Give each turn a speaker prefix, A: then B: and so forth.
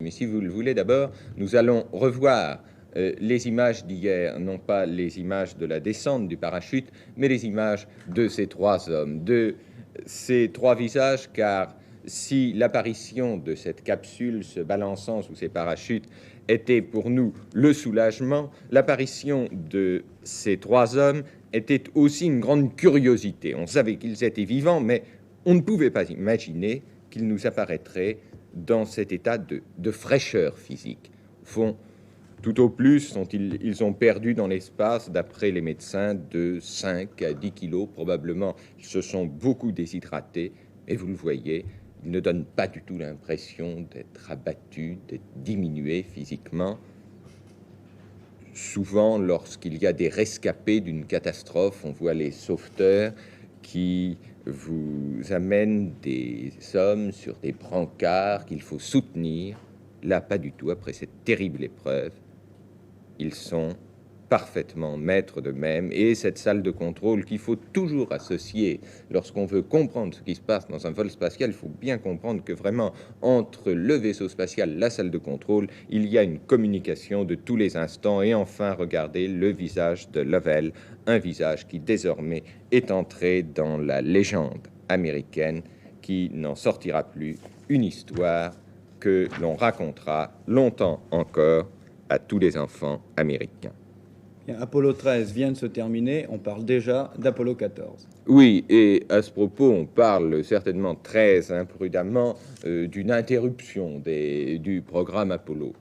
A: Mais si vous le voulez, d'abord, nous allons revoir les images d'hier, non pas les images de la descente du parachute, mais les images de ces trois hommes, de ces trois visages, car si l'apparition de cette capsule se balançant sous ces parachutes était pour nous le soulagement, l'apparition de ces trois hommes était aussi une grande curiosité. On savait qu'ils étaient vivants, mais on ne pouvait pas imaginer qu'ils nous apparaîtraient dans cet état de fraîcheur physique. Au fond, tout au plus, ils ont perdu dans l'espace, d'après les médecins, de 5 à 10 kilos. Probablement, ils se sont beaucoup déshydratés. Et vous le voyez, ils ne donnent pas du tout l'impression d'être abattus, d'être diminués physiquement. Souvent, lorsqu'il y a des rescapés d'une catastrophe, on voit les sauveteurs qui vous amènent des hommes sur des brancards qu'il faut soutenir. Là, pas du tout. Après cette terrible épreuve, ils sont parfaitement maîtres d'eux-mêmes, et cette salle de contrôle qu'il faut toujours associer lorsqu'on veut comprendre ce qui se passe dans un vol spatial. Il faut bien comprendre que vraiment, entre le vaisseau spatial, la salle de contrôle, il y a une communication de tous les instants. Et enfin, regardez le visage de Lovell, un visage qui désormais est entré dans la légende américaine, qui n'en sortira plus, une histoire que l'on racontera longtemps encore à tous les enfants américains.
B: Apollo 13 vient de se terminer, on parle déjà d'Apollo 14.
A: Oui, et à ce propos, on parle certainement très imprudemment d'une interruption du programme Apollo.